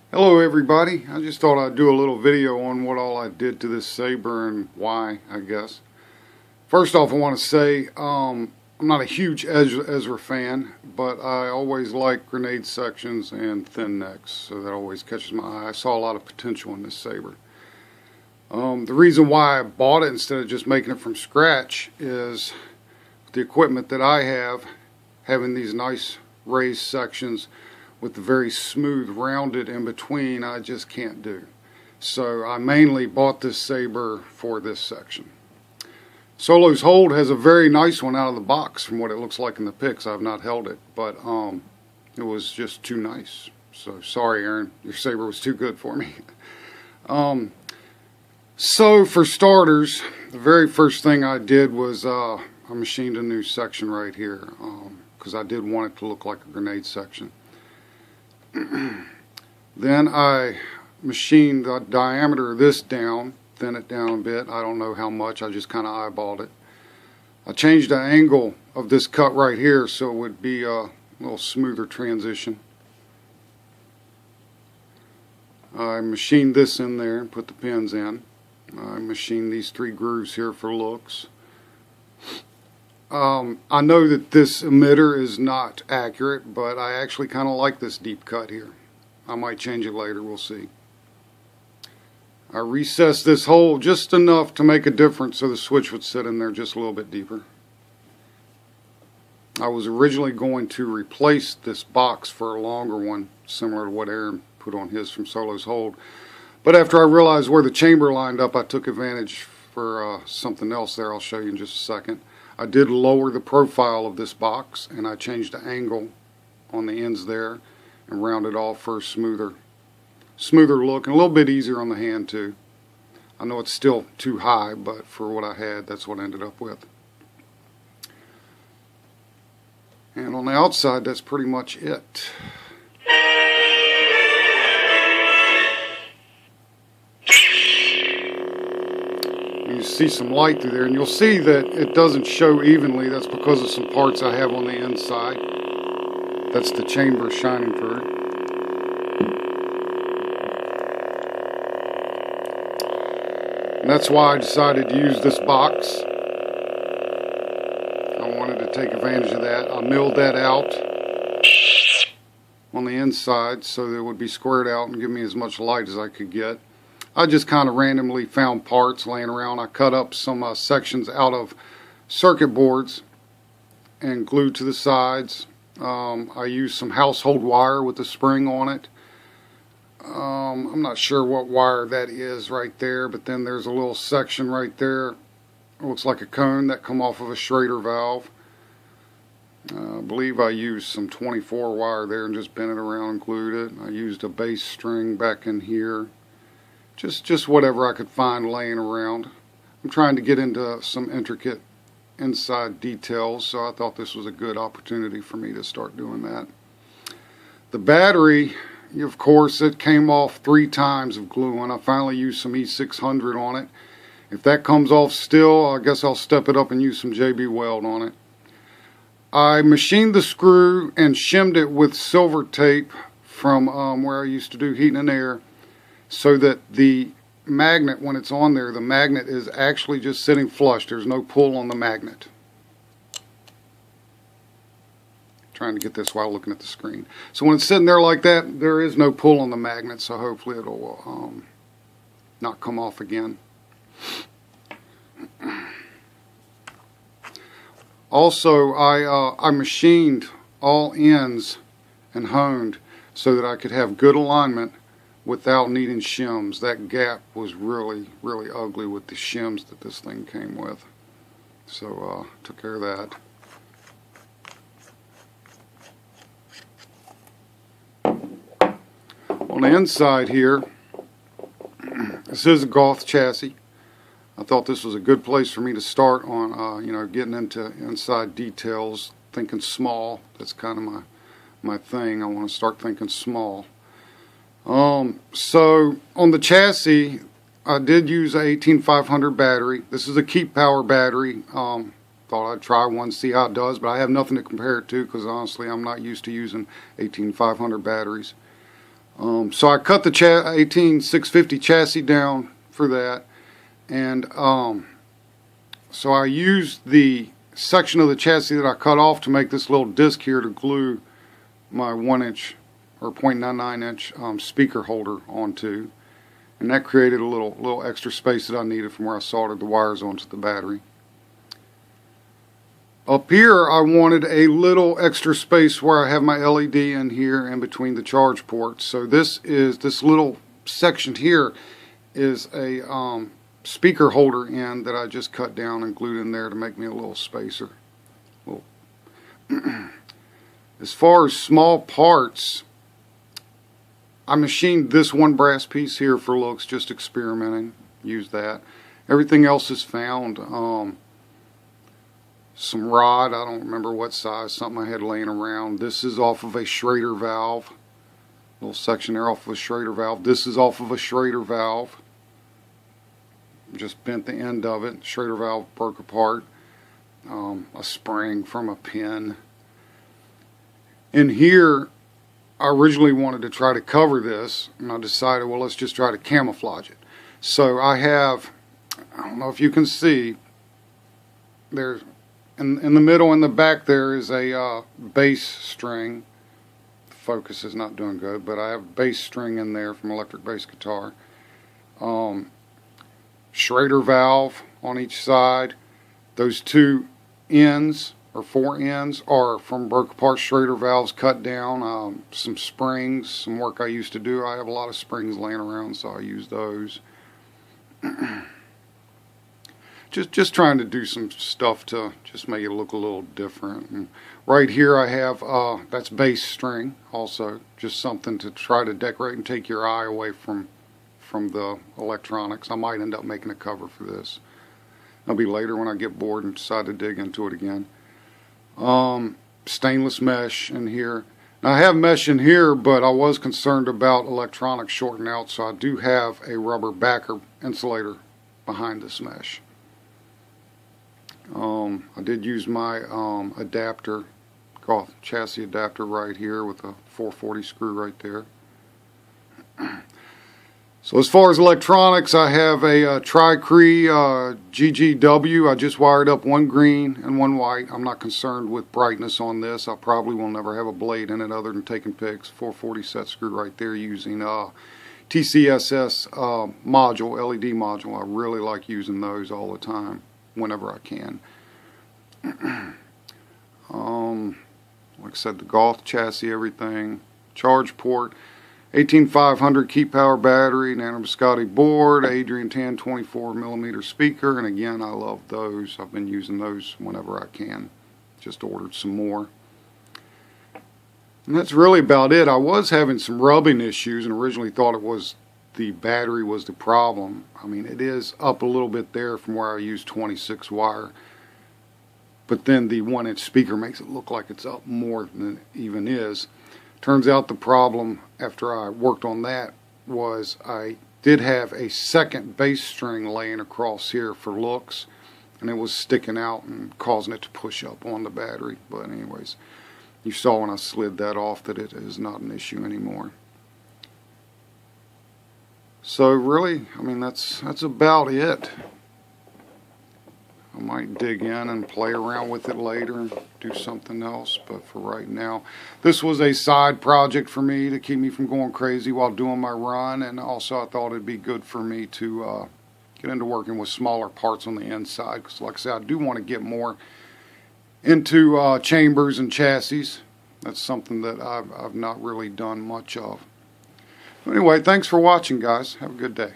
Hello everybody, I just thought I'd do a little video on what all I did to this saber and why, I guess. First off, I want to say I'm not a huge Ezra fan, but I always like grenade sections and thin necks, so that always catches my eye. I saw a lot of potential in this saber. The reason why I bought it instead of just making it from scratch is the equipment that I have, having these nice raised sections with the very smooth rounded in between, I just can't do. So I mainly bought this saber for this section. Solo's hold has a very nice one out of the box from what it looks like in the pics. I've not held it, but it was just too nice. So sorry, Aaron, your saber was too good for me. So for starters, the very first thing I did was I machined a new section right here because I did want it to look like a grenade section. Then I machined the diameter of this down, thin it down a bit. I don't know how much, I just kind of eyeballed it. I changed the angle of this cut right here so it would be a little smoother transition. I machined this in there and put the pins in. I machined these 3 grooves here for looks. I know that this emitter is not accurate, but I actually kind of like this deep cut here. I might change it later, we'll see. I recessed this hole just enough to make a difference so the switch would sit in there just a little bit deeper. I was originally going to replace this box for a longer one, similar to what Aaron put on his from Solo's hold. But after I realized where the chamber lined up, I took advantage for something else there I'll show you in just a second. I did lower the profile of this box and I changed the angle on the ends there and rounded off for a smoother look and a little bit easier on the hand too. I know it's still too high, but for what I had, that's what I ended up with. And on the outside, that's pretty much it. You see some light through there, and you'll see that it doesn't show evenly. That's because of some parts I have on the inside. That's the chamber shining through. And that's why I decided to use this box. I wanted to take advantage of that. I milled that out on the inside so that it would be squared out and give me as much light as I could get. I just kind of randomly found parts laying around. I cut up some sections out of circuit boards and glued to the sides. I used some household wire with a spring on it. I'm not sure what wire that is right there, but then there's a little section right there. It looks like a cone that come off of a Schrader valve. I believe I used some 24 wire there and just bent it around and glued it. I used a bass string back in here. Just whatever I could find laying around. I'm trying to get into some intricate inside details, so I thought this was a good opportunity for me to start doing that. The battery, of course, it came off 3 times of gluing. I finally used some E600 on it. If that comes off still, I guess I'll step it up and use some JB Weld on it. I machined the screw and shimmed it with silver tape from where I used to do heating and air, so that the magnet, when it's on there, the magnet is actually just sitting flush. There's no pull on the magnet. Trying to get this while looking at the screen. So when it's sitting there like that, there is no pull on the magnet, so hopefully it'll not come off again. Also, I machined all ends and honed so that I could have good alignment without needing shims. That gap was really ugly with the shims that this thing came with. So took care of that. On the inside here, this is a Goth chassis. I thought this was a good place for me to start on, getting into inside details, thinking small. That's kind of my thing. I want to start thinking small. So on the chassis, I did use a 18500 battery. This is a Keep Power battery. Thought I'd try one, see how it does, but I have nothing to compare it to because honestly I'm not used to using 18500 batteries. So I cut the 18650 chassis down for that, and so I used the section of the chassis that I cut off to make this little disc here to glue my 1-inch or 0.99 inch speaker holder onto, and that created a little extra space that I needed from where I soldered the wires onto the battery. Up here I wanted a little extra space where I have my LED in here in between the charge ports. So this little section here is a speaker holder end that I just cut down and glued in there to make me a little spacer. As far as small parts, I machined this one brass piece here for looks, just experimenting, used that. Everything else is found. Some rod, I don't remember what size, something I had laying around. This is off of a Schrader valve. Little section there off of a Schrader valve. This is off of a Schrader valve. Just bent the end of it. Schrader valve broke apart. A spring from a pin. In here, I originally wanted to try to cover this, and I decided, well, let's just try to camouflage it. So I have, I don't know if you can see, there's in the middle and the back there is a bass string. The focus is not doing good, but I have bass string in there from electric bass guitar. Schrader valve on each side. Those two ends or four ends are from broke apart Schrader valves cut down. Some springs, some work I used to do. I have a lot of springs laying around, so I use those. Just trying to do some stuff to just make it look a little different. And right here I have that's bass string also, just something to try to decorate and take your eye away from the electronics. I might end up making a cover for this. That'll be later when I get bored and decide to dig into it again. Stainless mesh in here. Now I have mesh in here, but I was concerned about electronics shorting out, so I do have a rubber backer insulator behind this mesh. I did use my adapter, called chassis adapter right here with a 440 screw right there. So as far as electronics, I have a Tri-Cree GGW. I just wired up one green and one white. I'm not concerned with brightness on this. I probably will never have a blade in it other than taking pics. 440 set screw right there using TCSS module, LED module. I really like using those all the time, whenever I can. Like I said, the Golf chassis, everything. Charge port, 18500 Keep Power battery, Nano Biscotti board, Adrian 10 24mm speaker, and again, I love those. I've been using those whenever I can. Just ordered some more. And that's really about it. I was having some rubbing issues and originally thought it was the battery was the problem. I mean, it is up a little bit there from where I use 26 wire, but then the 1-inch speaker makes it look like it's up more than it even is. Turns out the problem after I worked on that was I did have a second bass string laying across here for looks, and it was sticking out and causing it to push up on the battery. But anyways, you saw when I slid that off that it is not an issue anymore. So really, I mean, that's about it. I might dig in and play around with it later and do something else, but for right now, this was a side project for me to keep me from going crazy while doing my run, and also I thought it'd be good for me to get into working with smaller parts on the inside, because like I said, I do want to get more into chambers and chassis. That's something that I've not really done much of. Anyway, thanks for watching, guys. Have a good day.